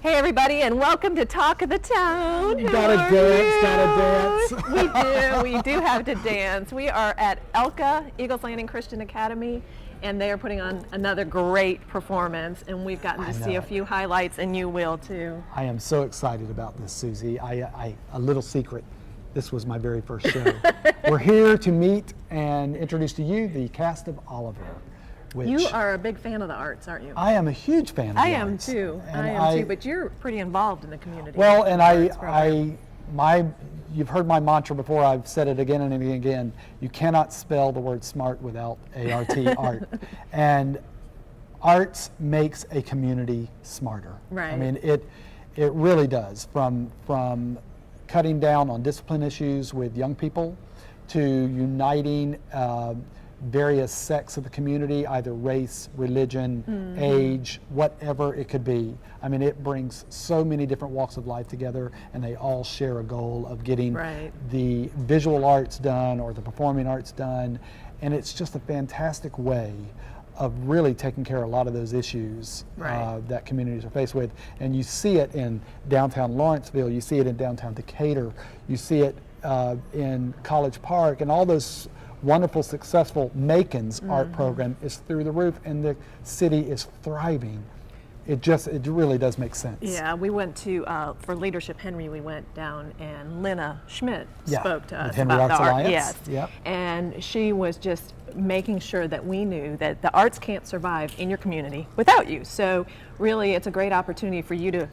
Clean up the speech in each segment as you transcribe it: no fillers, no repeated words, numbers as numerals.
Hey everybody, and welcome to Talk of the Town. Gotta dance. We do have to dance. We are at ELCA, Eagles Landing Christian Academy, and they are putting on another great performance, and we've gotten to see a few highlights, and you will too. I am so excited about this, Susie. A little secret, this was my very first show. We're here to meet and introduce to you the cast of Oliver. You are a big fan of the arts, aren't you? I am a huge fan of the arts. I am too, but you're pretty involved in the community. Well, and you've heard my mantra before, I've said it again and again, you cannot spell the word smart without A-R-T, art. And arts makes a community smarter. Right. I mean, it really does, from cutting down on discipline issues with young people to uniting various sects of the community, either race, religion, age, whatever it could be. I mean, it brings so many different walks of life together, and they all share a goal of getting the visual arts done or the performing arts done, and it's just a fantastic way of really taking care of a lot of those issues that communities are faced with. And you see it in downtown Lawrenceville, you see it in downtown Decatur, you see it in College Park, and all those wonderful, successful Macon's art program is through the roof, and the city is thriving. It really does make sense. Yeah, we went to, for Leadership Henry, we went down and Lena Schmidt spoke to us about the art. Yes. Yep. And she was just making sure that we knew that the arts can't survive in your community without you. So really, it's a great opportunity for you to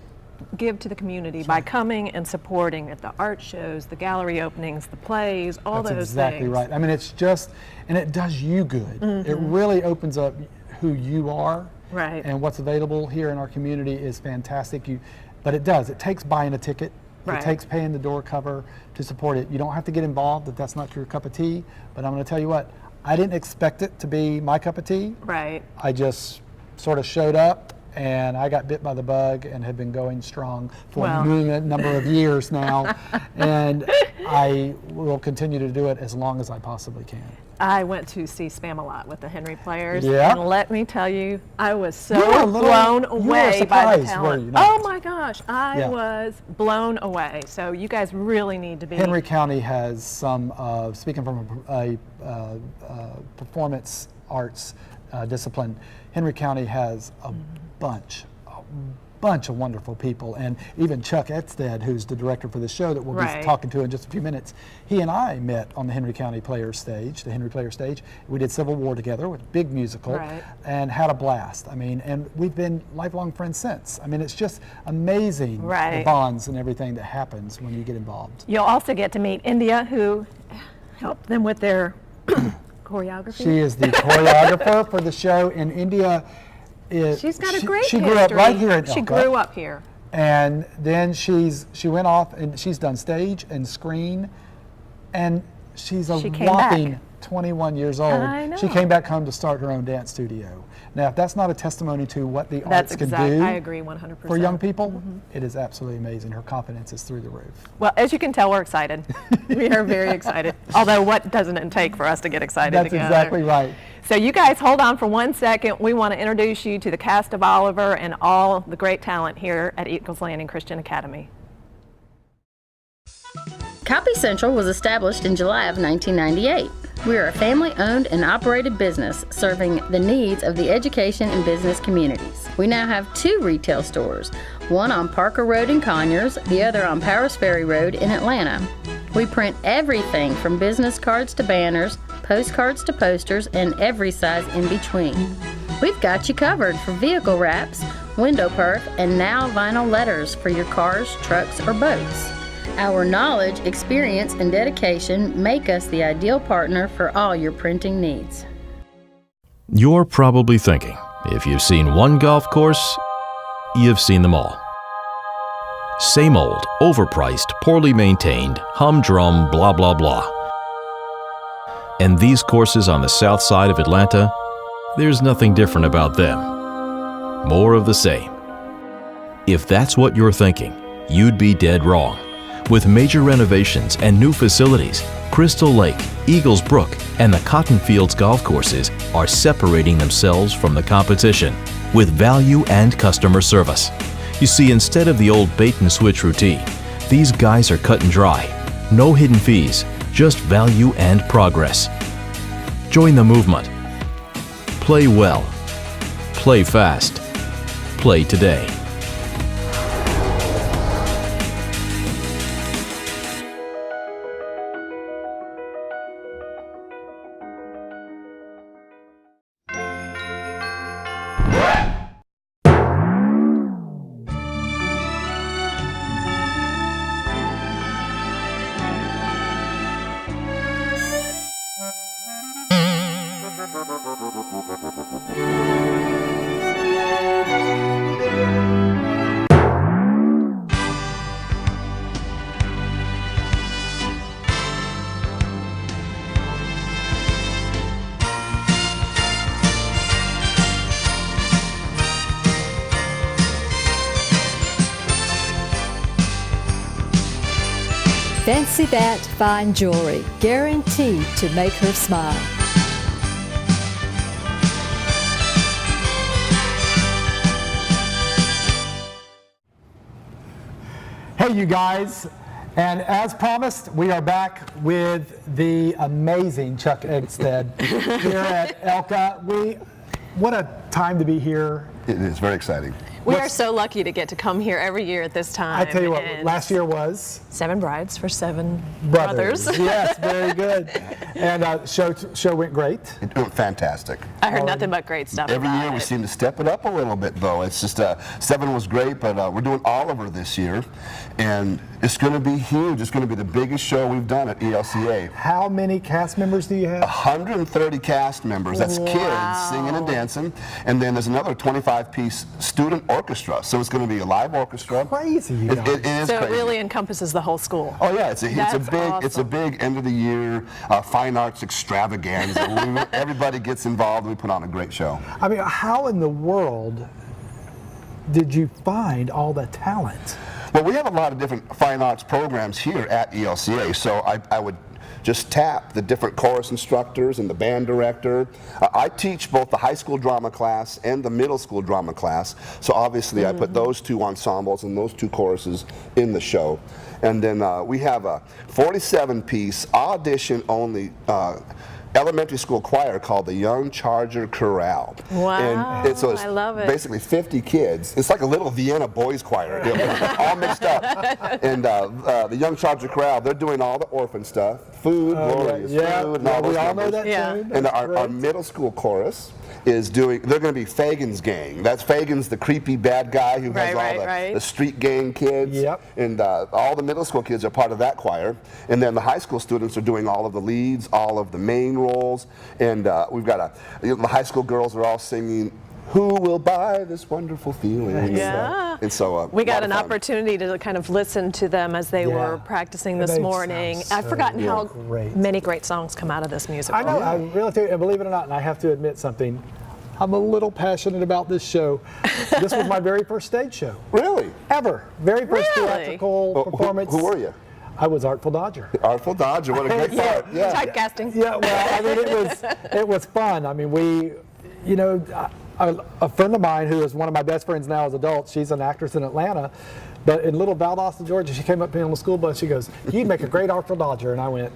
give to the community by coming and supporting at the art shows, the gallery openings, the plays, all those things. That's exactly right. I mean, it's just, and it does you good. It really opens up who you are. Right. And what's available here in our community is fantastic. But it does. It takes buying a ticket. It takes paying the door cover to support it. You don't have to get involved if that's not your cup of tea. But I'm going to tell you what, I didn't expect it to be my cup of tea. Right. I just sort of showed up, and I got bit by the bug and have been going strong for a number of years now. And I will continue to do it as long as I possibly can. I went to see Spam-A-Lot with the Henry Players, Yeah. and let me tell you, I was so blown away by the talent. Oh my gosh, I was blown away. So you guys really need to be. Henry County has some, speaking from a performance arts discipline, Henry County has a bunch of wonderful people, and even Chuck Etstead, who's the director for the show that we'll be talking to in just a few minutes, he and I met on the Henry County Players stage, the Henry Players stage. We did Civil War together with a big musical and had a blast. I mean, and we've been lifelong friends since. I mean, it's just amazing the bonds and everything that happens when you get involved. You'll also get to meet India, who helped them with their choreography. She is the choreographer for the show, and India she's got a great history. She grew up right here in ELCA. She grew up here. And then she went off and she's done stage and screen, and she's a whopping 21 years old. I know. She came back home to start her own dance studio. Now, if that's not a testimony to what the arts can do I agree 100%. for young people, it is absolutely amazing. Her confidence is through the roof. Well, as you can tell, we're excited. We are very excited. Although, what doesn't it take for us to get excited That's together? exactly right. So you guys hold on for 1 second. We want to introduce you to the cast of Oliver and all the great talent here at Eagles Landing Christian Academy. Copy Central was established in July of 1998. We are a family-owned and operated business serving the needs of the education and business communities. We now have 2 retail stores, one on Parker Road in Conyers, the other on Powers Ferry Road in Atlanta. We print everything from business cards to banners, postcards to posters, and every size in between. We've got you covered for vehicle wraps, window perf, and now vinyl letters for your cars, trucks, or boats. Our knowledge, experience, and dedication make us the ideal partner for all your printing needs. You're probably thinking, if you've seen one golf course, you've seen them all. Same old, overpriced, poorly maintained, humdrum, blah, blah, blah. And these courses on the south side of Atlanta, there's nothing different about them. More of the same. If that's what you're thinking, you'd be dead wrong. With major renovations and new facilities, Crystal Lake, Eagles Brook, and the Cotton Fields golf courses are separating themselves from the competition with value and customer service. You see, instead of the old bait-and-switch routine, these guys are cut and dry. No hidden fees, just value and progress. Join the movement. Play well. Play fast. Play today. Fancy that fine jewelry, guaranteed to make her smile. Hey, you guys, and as promised, we are back with the amazing Chuck Eggstead here at ELCA. What a time to be here. It is very exciting. We are so lucky to get to come here every year at this time. I tell you what, and last year was 7 brides for 7 brothers. Yes, very good. And show went great. It went fantastic. I heard nothing but great stuff Every about year we it. seem to step it up a little bit, though. It's just 7 was great, but we're doing Oliver this year, and it's going to be huge. It's going to be the biggest show we've done at ELCA. How many cast members do you have? 130 cast members. That's kids singing and dancing, and then there's another 25-piece student orchestra. So it's going to be a live orchestra. Crazy, you It guys. is So crazy. it really encompasses the whole school. Oh yeah, it's a That's big end of the year fine arts extravaganza. Everybody gets involved. We put on a great show. I mean, how in the world did you find all the talent? Well, we have a lot of different fine arts programs here at ELCA, so I would just tap the different chorus instructors and the band director. I teach both the high school drama class and the middle school drama class, so obviously I put those 2 ensembles and those 2 choruses in the show. And then we have a 47-piece audition-only elementary school choir called the Young Charger Chorale. Wow, And so it's I love it. basically 50 kids. It's like a little Vienna boys choir, all mixed up. And the Young Charger Chorale, they're doing all the orphan stuff, food, glorious food, and all we those all know numbers. that Yeah. tune. And That's our great. middle school chorus is doing, they're going to be Fagin's gang. That's Fagin's the creepy bad guy who has Right. the street gang kids. Yep. And all the middle school kids are part of that choir. And then the high school students are doing all of the leads, all of the main roles. And we've got the high school girls are all singing, "Who will buy this wonderful feeling?" Yeah. And so We got lot an of fun. opportunity to kind of listen to them as they were practicing this They morning. sound I've so forgotten how great. many great songs come out of this musical. I know, I really do, and believe it or not, and I have to admit something, I'm a little passionate about this show. This was my very first stage show, Really? ever. Very first Really? theatrical Well, performance. who were you? I was Artful Dodger. Artful Dodger, what a great Yeah. part. Yeah. Typecasting. Yeah, well, I mean, it was fun. I mean, a friend of mine who is one of my best friends now as adults, she's an actress in Atlanta, but in little Valdosta, Georgia, she came up to me on the school bus, she goes, "You'd make a great Artful Dodger," and I went,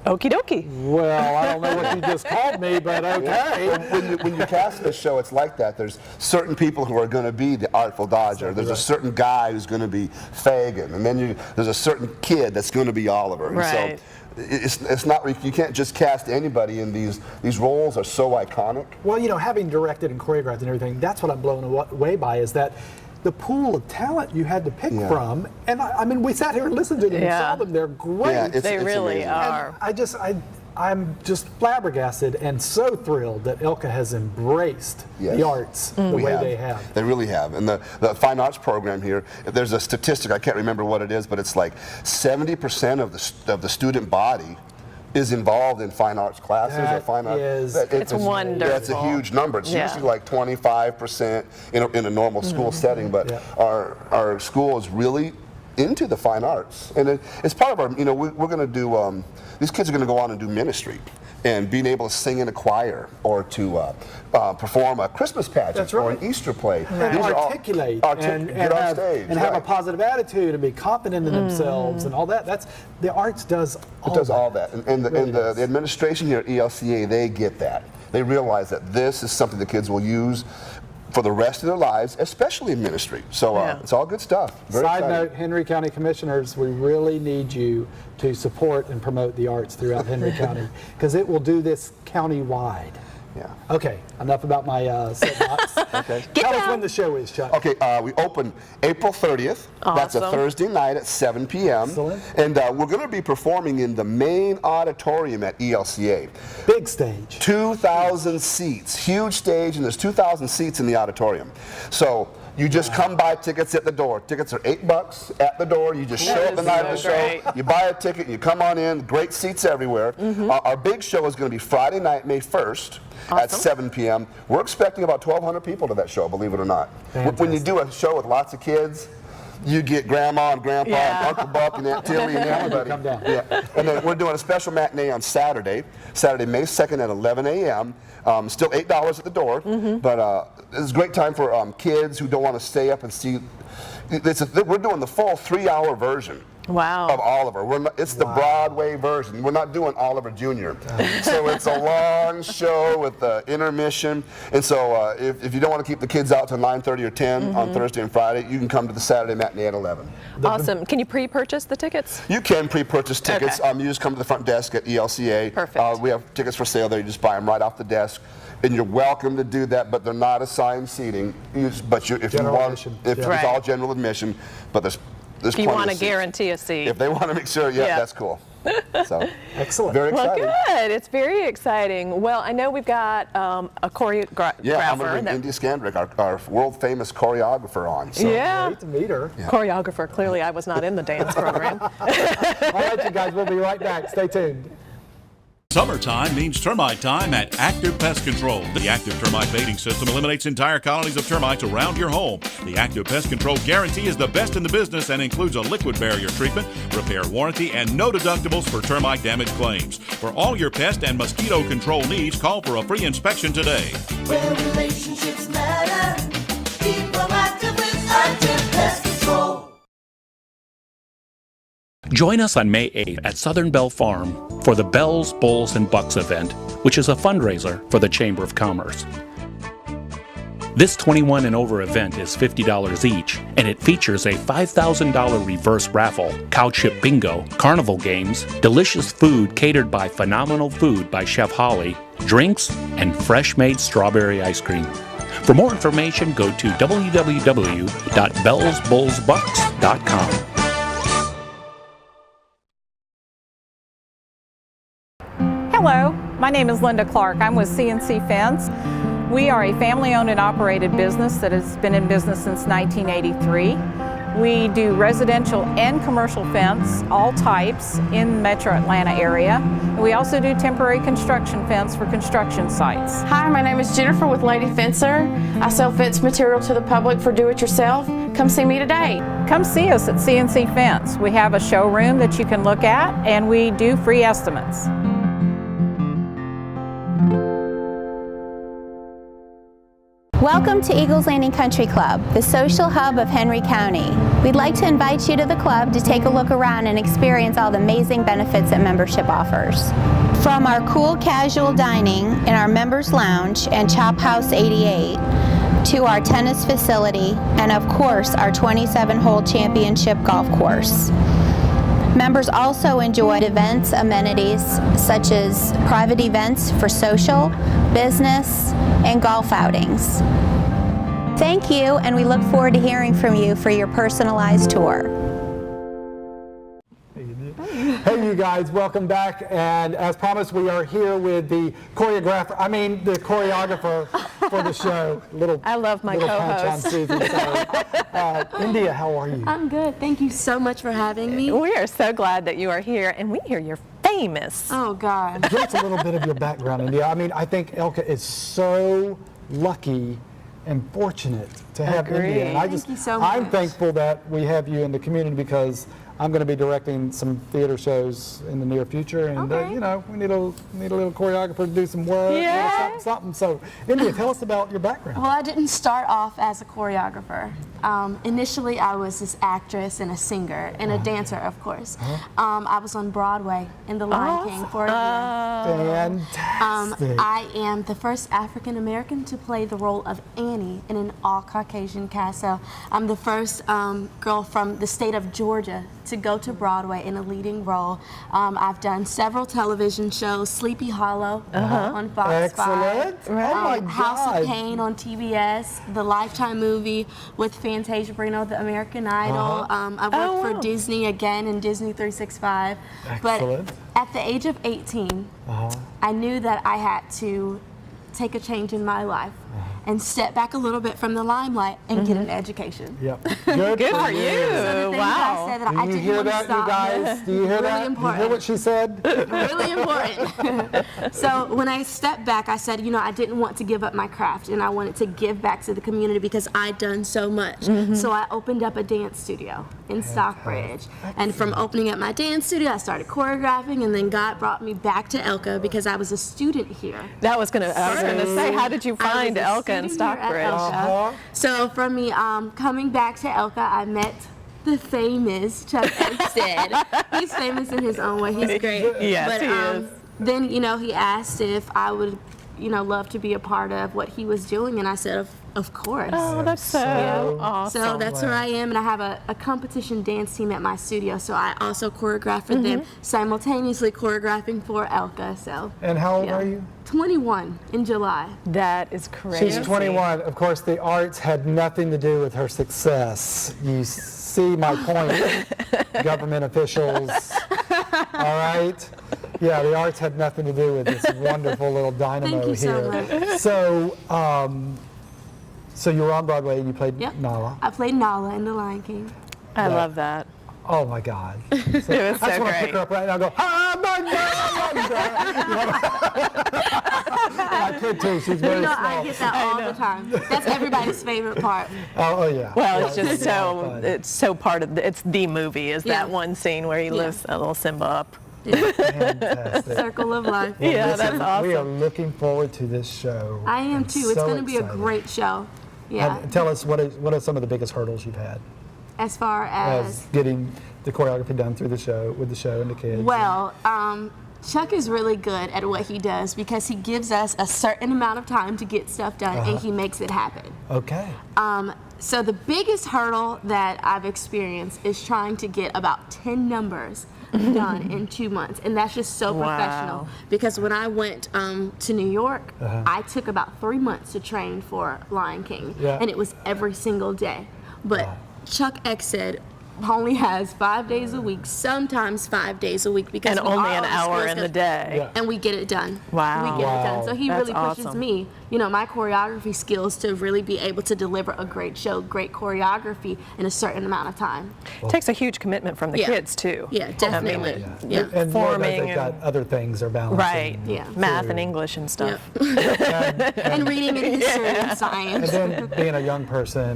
Okie dokie. "Well, I don't know what you just called me, but okay." When you cast this show, it's like that. There's certain people who are going to be the Artful Dodger. There's a certain guy who's going to be Fagin, and then there's a certain kid that's going to be Oliver. And Right. so it's not, you can't just cast anybody in these roles are so iconic. Well, having directed and choreographed and everything, that's what I'm blown away by, is that the pool of talent you had to pick Yeah. from, and I mean, we sat here and listened to them and Yeah. saw them, they're great. Yeah, They really amazing. are. And I'm just flabbergasted and so thrilled that ELCA has embraced Yes. the arts the We way they have. They really have. And the fine arts program here, there's a statistic, I can't remember what it is, but it's like 70% of the student body is involved in fine arts classes or That fine arts. is- It's wonderful. Yeah, it's a huge number. It's Yeah. usually like 25% in a normal school setting, but Yeah. our school is really into the fine arts. And it's part of our, you know, we're going to do, these kids are going to go on and do ministry. And being able to sing in a choir or to perform a Christmas pageant or an Easter play. And These are all- articulate and get on have, stage, and have a right. positive attitude and be confident in themselves and all that. That's the arts does all It does that. all that. And, Really the does. administration here at ELCA, they get that. They realize that this is something the kids will use for the rest of their lives, especially in ministry. So it's all good stuff. Very Side exciting. note, Henry County Commissioners, we really need you to support and promote the arts throughout Henry County, because it will do this county-wide. Yeah. Okay, enough about my soapbox. Okay. Tell us when the show is, Chuck. Okay, we open April 30th. That's a Awesome. Thursday night at 7 p.m. Excellent. And we're going to be performing in the main auditorium at ELCA. Big stage. 2,000 seats, huge stage, and there's 2,000 seats in the auditorium. So you just come buy tickets at the door. Tickets are $8 at the door. You just show up the is night of the so show. great. You buy a ticket, and you come on in. Great seats everywhere. Our big show is going to be Friday night, May 1st. At 7 p.m. We're expecting about 1,200 people to that show, believe it or not. When you do a show with lots of kids, you get Grandma and Grandpa and Uncle Buck and Aunt Tilly and everybody. Come down. Yeah. And then we're doing a special matinee on Saturday, May 2nd at 11 a.m. Still $8 at the door, but it's a great time for kids who don't want to stay up and see. We're doing the full 3-hour version. Wow. Of Oliver. It's the Broadway version. We're not doing Oliver Jr. So it's a long show with the intermission. And so if you don't want to keep the kids out till 9:30 or 10 on Thursday and Friday, you can come to the Saturday matinee at 11. Awesome. Can you pre-purchase the tickets? You can pre-purchase tickets. Okay. You just come to the front desk at ELCA. Perfect. We have tickets for sale there. You just buy them right off the desk. And you're welcome to do that, but they're not assigned seating. If you General want, admission. if Yeah. it's all general admission, but there's If you plenty want of to seats. guarantee a seat. If they want to make sure, Yeah. that's cool. So Excellent. very Well, exciting. good. It's very exciting. Well, I know we've got a choreographer. Yeah, I'm going to bring India Skandrick, our world famous choreographer, on. So. Yeah. Great to meet her. Choreographer. Clearly, I was not in the dance program. All right, you guys, we'll be right back. Stay tuned. Summertime means termite time at Active Pest Control. The Active Termite Baiting System eliminates entire colonies of termites around your home. The Active Pest Control guarantee is the best in the business and includes a liquid barrier treatment, repair warranty, and no deductibles for termite damage claims. For all your pest and mosquito control needs, call for a free inspection today. Where relationships matter, keep proactive with Active Pest Control. Join us on May 8th at Southern Bell Farm for the Bells, Bulls, and Bucks event, which is a fundraiser for the Chamber of Commerce. This 21 and over event is $50 each, and it features a $5,000 reverse raffle, cow chip bingo, carnival games, delicious food catered by Phenomenal Food by Chef Holly, drinks, and fresh-made strawberry ice cream. For more information, go to www.bellsbullsbucks.com. Hello, my name is Linda Clark. I'm with CNC Fence. We are a family-owned and operated business that has been in business since 1983. We do residential and commercial fence, all types, in the Metro Atlanta area. We also do temporary construction fence for construction sites. Hi, my name is Jennifer with Lady Fencer. I sell fence material to the public for do-it-yourself. Come see me today. Come see us at CNC Fence. We have a showroom that you can look at, and we do free estimates. Welcome to Eagles Landing Country Club, the social hub of Henry County. We'd like to invite you to the club to take a look around and experience all the amazing benefits that membership offers. From our cool casual dining in our members lounge and Chop House 88, to our tennis facility, and of course our 27-hole championship golf course. Members also enjoy events, amenities, such as private events for social, business, and golf outings. Thank you, and we look forward to hearing from you for your personalized tour. Hey, you guys, welcome back. And as promised, we are here with the choreographer for the show. I love my little punch on co-host. Susan. So, India, how are you? I'm good. Thank you so much for having me. We are so glad that you are here, and we hear you're famous. Oh, God. Give us a little bit of your background, India. I mean, I think ELCA is so lucky and fortunate to have India. And Agreed. I Thank you so much. I'm thankful that we have you in the community because I'm going to be directing some theater shows in the near future, and Okay. you know, we need a little choreographer to do some work, Yeah. something. So, India, tell us about your background. Well, I didn't start off as a choreographer. Initially, I was this actress and a singer and a dancer, of course. I was on Broadway in The Lion King for a year. Fantastic. I am the first African American to play the role of Annie in an all Caucasian cast. So I'm the first girl from the state of Georgia to go to Broadway in a leading role. I've done several television shows, Sleepy Hollow on Fox 5. Excellent. Oh my House God. of Pain on TBS, the Lifetime movie with Fantasia Barrino, The American Idol. I worked for Disney again in Disney 365. Excellent. But at the age of 18, I knew that I had to take a change in my life and step back a little bit from the limelight and get an education. Yep. Good, Good for you. So the things Wow. I said that Do I you didn't hear want to that, stop. you guys? Do you hear Really that? Do you important. hear what she said? Really important. So when I stepped back, I said, you know, I didn't want to give up my craft and I wanted to give back to the community because I'd done so much. So I opened up a dance studio in Stockbridge. And from opening up my dance studio, I started choreographing, and then God brought me back to ELCA because I was a student here. I was gonna say, how did you find I was a ELCA in student here at Stockbridge? ELCA. So for me, coming back to ELCA, I met the famous Chuck Eckstead. He's famous in his own way. He's great. Yes, but, he is. Then, you know, he asked if I would, you know, love to be a part of what he was doing, and I said, of course. Oh, that's so awesome. So that's where I am, and I have a competition dance team at my studio, so I also choreograph for them, simultaneously choreographing for ELCA. So. And how old Yeah. are you? 21 in July. That is crazy. She's 21. Of course, the arts had nothing to do with her success. You see my point, government officials. All right? Yeah, the arts had nothing to do with this wonderful little dynamo Thank you so here. much. So you were on Broadway and you played Yep. Nala. I played Nala in The Lion King. I love that. Oh my God. It was I just so want to pick great. her up right now and go, ah, my God. I could too. She's very You know, small. I get that all the time. That's everybody's favorite part. Oh yeah. Well, Yeah, it's just a lot of so, fun. it's so part of, it's the movie, is Yeah. that one scene where he lifts a little Simba up. Fantastic. Circle of life. Yeah, Listen, that's awesome. We are looking forward to this show. I am I'm too. It's so going to be a excited. great show. Yeah. And tell us what are some of the biggest hurdles you've had As far as, getting the choreography done through the show, with the show and the kids? well, Chuck is really good at what he does because he gives us a certain amount of time to get stuff done and he makes it happen. Okay. So the biggest hurdle that I've experienced is trying to get about 10 numbers done in 2 months, and that's just so professional. Because when I went to New York, I took about 3 months to train for Lion King, Yeah. and it was every single day. But Chuck Eckstead only has 5 days a week, sometimes 5 days a week, because And we only are an on hour school in the schedule. day. Yeah. And we get it done. Wow. We get it done. Wow. So he That's really pushes awesome. me, you know, my choreography skills to really be able to deliver a great show, great choreography in a certain amount of time. It takes a huge commitment from the Yeah. kids too. Yeah, definitely. Yeah. Yeah. And Lord knows Forming they've got and- other things they're balancing. Right. Yeah. Math and English and stuff. And reading and history and science. And then being a young person,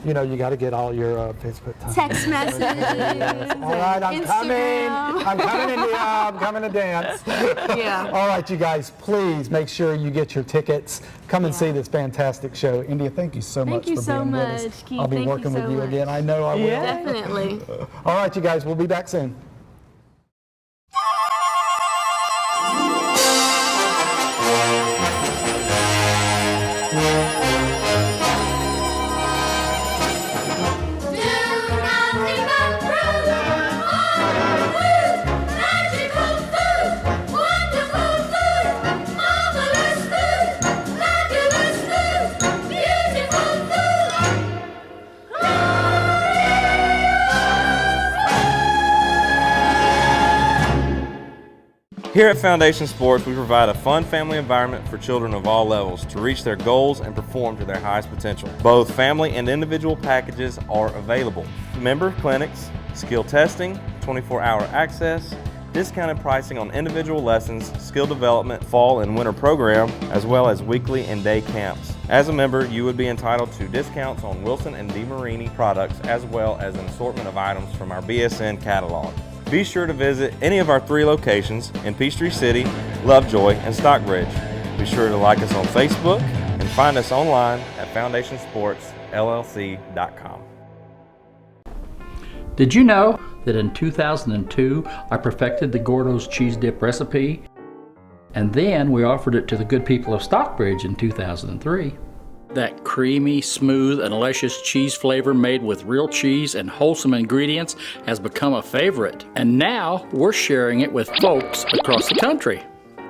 you know, you got to get all your Facebook time. Text messages. All right, I'm coming. Instagram. I'm coming, India. I'm coming to dance. Yeah. All right, you guys, please make sure you get your tickets. Come and see this fantastic show. India, thank you so much you for so being with us. much, Keith. I'll be Thank you working so with you much. again. I know I will. Definitely. All right, you guys, we'll be back soon. Here at Foundation Sports, we provide a fun family environment for children of all levels to reach their goals and perform to their highest potential. Both family and individual packages are available. Member clinics, skill testing, 24-hour access, discounted pricing on individual lessons, skill development, fall and winter program, as well as weekly and day camps. As a member, you would be entitled to discounts on Wilson and DeMarini products as well as an assortment of items from our BSN catalog. Be sure to visit any of our 3 locations in Peachtree City, Lovejoy, and Stockbridge. Be sure to like us on Facebook and find us online at foundationsportsllc.com. Did you know that in 2002 I perfected the Gordo's cheese dip recipe? And then we offered it to the good people of Stockbridge in 2003. That creamy, smooth, and luscious cheese flavor made with real cheese and wholesome ingredients has become a favorite. And now we're sharing it with folks across the country.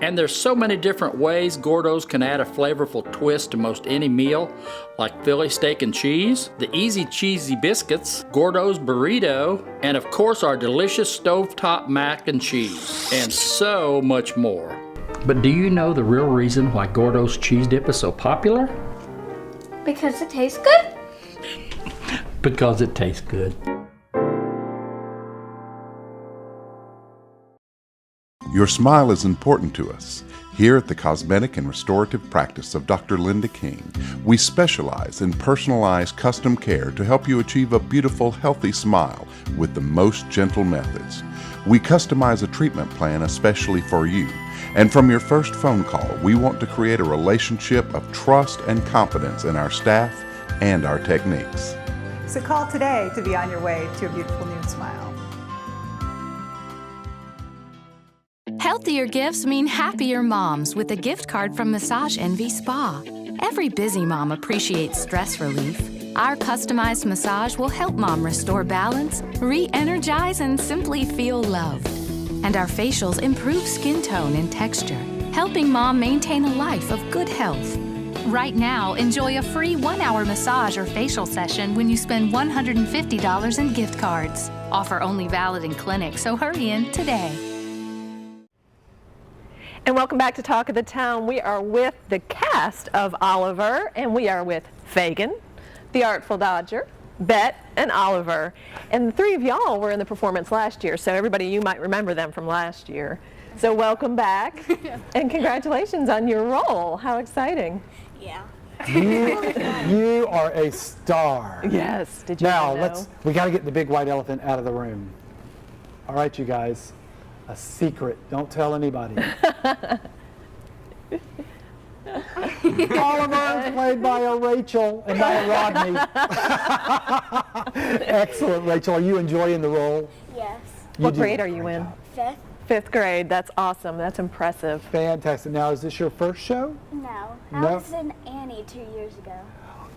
And there's so many different ways Gordo's can add a flavorful twist to most any meal, like Philly steak and cheese, the easy cheesy biscuits, Gordo's burrito, and of course our delicious stovetop mac and cheese, and so much more. But do you know the real reason why Gordo's cheese dip is so popular? Because it tastes good? Because it tastes good. Your smile is important to us. Here at the Cosmetic and Restorative Practice of Dr. Linda King, we specialize in personalized custom care to help you achieve a beautiful, healthy smile with the most gentle methods. We customize a treatment plan especially for you. And from your first phone call, we want to create a relationship of trust and confidence in our staff and our techniques. So call today to be on your way to a beautiful new smile. Healthier gifts mean happier moms with a gift card from Massage Envy Spa. Every busy mom appreciates stress relief. Our customized massage will help mom restore balance, re-energize, and simply feel loved. And our facials improve skin tone and texture, helping mom maintain a life of good health. Right now, enjoy a free 1-hour massage or facial session when you spend $150 in gift cards. Offer only valid in clinic, so hurry in today. And welcome back to Talk of the Town. We are with the cast of Oliver, and we are with Fagin, the Artful Dodger, Bet, and Oliver. And the 3 of y'all were in the performance last year, so everybody, you might remember them from last year. So welcome back, and congratulations on your role. How exciting. Yeah. You are a star. Yes. Did you now know? we got to get the big white elephant out of the room. All right, you guys. A secret. Don't tell anybody. Oliver, played by a Rachel and not a Rodney. Excellent, Rachel. Are you enjoying the role? Yes. What grade are you in? 5th. 5th grade. That's awesome. That's impressive. Fantastic. Now, is this your first show? No. No? I was in Annie 2 years ago.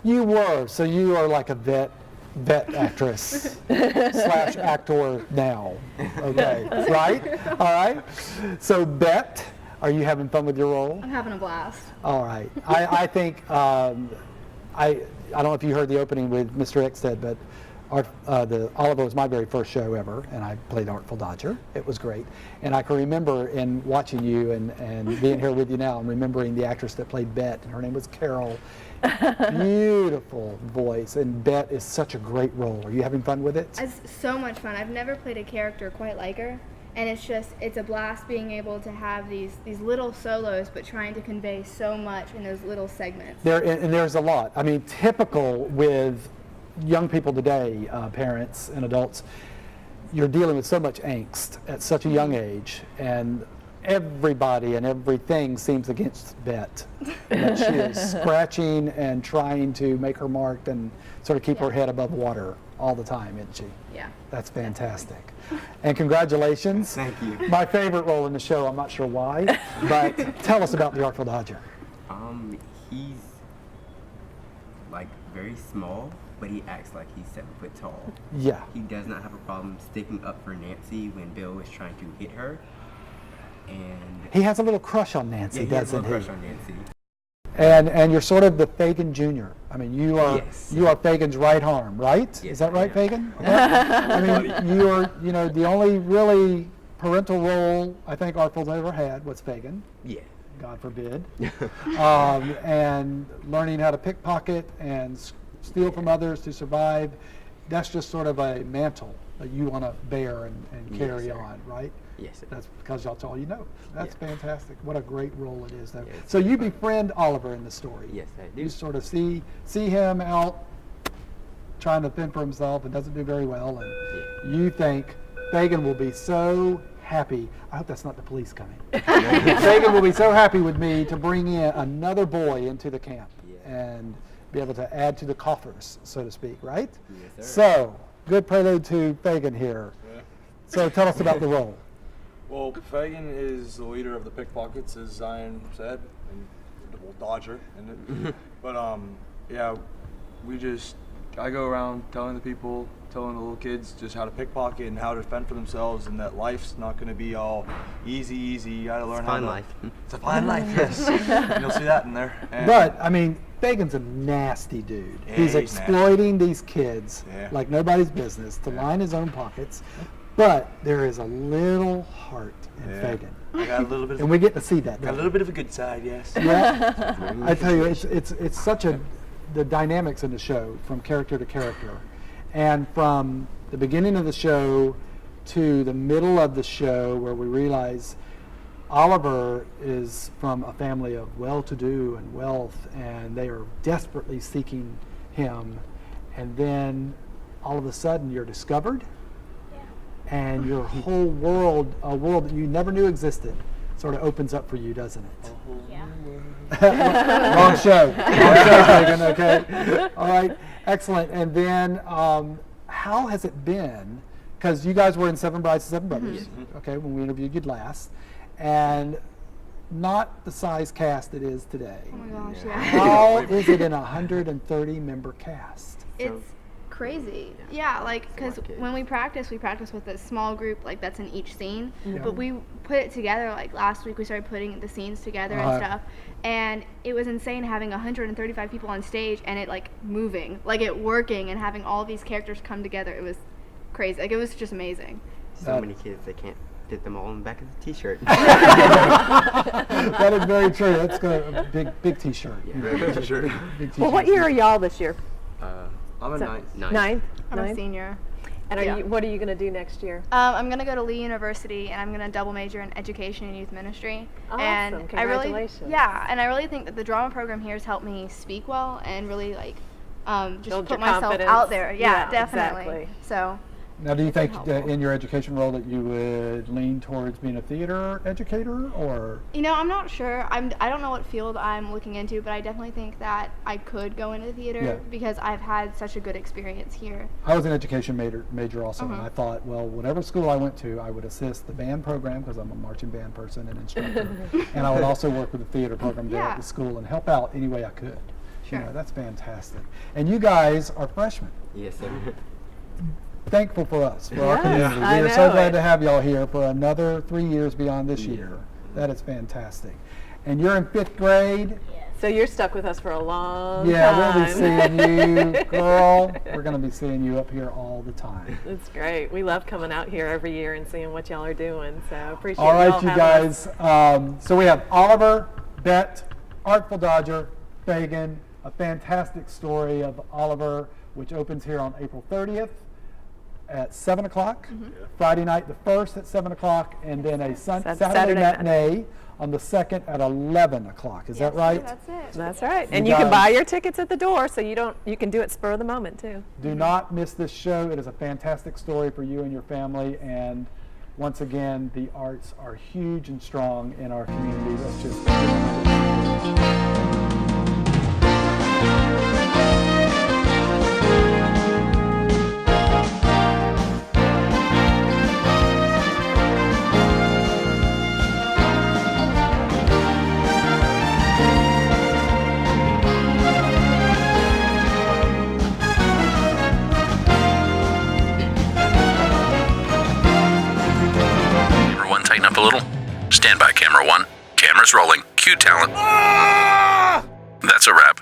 You were. So you are like a vet actress / actor now. Okay. Right? All right. So, Bet, are you having fun with your role? I'm having a blast. All right. I think, I don't know if you heard the opening with Mr. Eckstead, but the Oliver was my very first show ever, and I played Artful Dodger. It was great. And I can remember in watching you and being here with you now and remembering the actress that played Bet, and her name was Carol. Beautiful voice, and Bet is such a great role. Are you having fun with it? It's so much fun. I've never played a character quite like her, and it's a blast being able to have these little solos, but trying to convey so much in those little segments. There's a lot. I mean, typical with young people today, parents and adults, you're dealing with so much angst at such a young age, and everybody and everything seems against Bet. That she is scratching and trying to make her mark and sort of keep her head above water all the time, isn't she? Yeah. That's fantastic. And congratulations. Thank you. My favorite role in the show, I'm not sure why, but tell us about the Artful Dodger. He's like very small, but he acts like he's 7 foot tall. Yeah. He does not have a problem sticking up for Nancy when Bill is trying to hit her. And He has a little crush on Nancy, he has a doesn't little he? crush on Nancy. And you're sort of the Fagin Jr. I mean, you are Fagin's right arm, right? Yes, Is that right, I Fagin? I mean, you're the only really parental role I think Artful's ever had was Fagin. Yeah. God forbid. And learning how to pickpocket and steal from others to survive, that's just sort of a mantle that you want to bear and carry on, right? Yes. That's because that's all you know. That's fantastic. What a great role it is, though. Yeah, so you befriend Oliver in the story. Yes, I do. You sort of see him out trying to fend for himself and doesn't do very well, and you think Fagin will be so happy. I hope that's not the police coming. Fagin will be so happy with me to bring in another boy into the camp and be able to add to the coffers, so to speak, right? Yes, sir. So, good prelude to Fagin here. Yeah. So tell us about the role. Well, Fagin is the leader of the pickpockets, as Zion said, and well, Dodger. But yeah, I go around telling the little kids just how to pickpocket and how to fend for themselves, and that life's not going to be all easy. You got to learn how to. Life. It's a fine life, yes. And you'll see that in there. And But I mean, Fagin's a nasty dude. Yeah, he's he's exploiting these kids Yeah. like nobody's business to line his own pockets. But there is a little heart in Yeah. Fagin. I got a little bit. And we get to see that. Got a don't little bit of a good side, yes. we? Yeah. I tell you, it's such the dynamics in the show from character to character, and from the beginning of the show to the middle of the show, where we realize Oliver is from a family of well-to-do and wealth, and they are desperately seeking him, and then all of a sudden you're discovered, and your whole world, a world that you never knew existed, sort of opens up for you, doesn't it? Wrong show. Fagin, okay. All right, excellent. And then how has it been, because you guys were in Seven Brides and Seven Brothers, okay, when we interviewed you last, and not the size cast it is today. Oh my gosh, yeah. How is it in a 130-member cast? It's crazy. Yeah, like, because when we practice with a small group, like, that's in each scene. Yeah. But we put it together, like, last week we started putting the scenes together and stuff. And it was insane having 135 people on stage and it, like, moving, like, it working and having all these characters come together. It was crazy. Like, it was just amazing. So many kids, they can't fit them all in the back of the t-shirt. That is very true. That's a big t-shirt. Big t-shirt. Well, what year are y'all this year? I'm a ninth. Ninth? I'm a Ninth? senior. And what are you going to do next year? I'm going to go to Lee University, and I'm going to double major in education and youth ministry. Awesome. And Congratulations. I really think that the drama program here has helped me speak well and really, like, just Build put your myself confidence. out there. Yeah, Yeah, definitely. exactly. So. Now, do you think that in your education role that you would lean towards being a theater educator, or? You know, I'm not sure. I don't know what field I'm looking into, but I definitely think that I could go into theater because I've had such a good experience here. I was an education major also, and I thought, well, whatever school I went to, I would assist the band program because I'm a marching band person and instructor, and I would also work with the theater program there at the school and help out any way I could. Sure. You know, that's fantastic. And you guys are freshmen. Yes, sir. Thankful for us, for our community. I We are so know glad it. to have y'all here for another 3 years beyond this year. That is fantastic. And you're in 5th grade. So you're stuck with us for a long Yeah, time. we'll be seeing you, girl. We're going to be seeing you up here all the time. It's great. We love coming out here every year and seeing what y'all are doing. So appreciate All right, y'all you having guys. us. So we have Oliver, Bet, Artful Dodger, Fagin, a fantastic story of Oliver, which opens here on April 30th at 7 o'clock. Friday night the 1st at 7 o'clock, and then a Saturday matinee on the 2nd at 11 o'clock. Is that right? That's it. That's right. You And you can guys- buy your tickets at the door, so you can do it spur of the moment too. Do not miss this show. It is a fantastic story for you and your family, and once again, the arts are huge and strong in our community. Let's just Camera one, tighten up a little. Stand by, camera one. Camera's rolling. Cue talent. That's a wrap.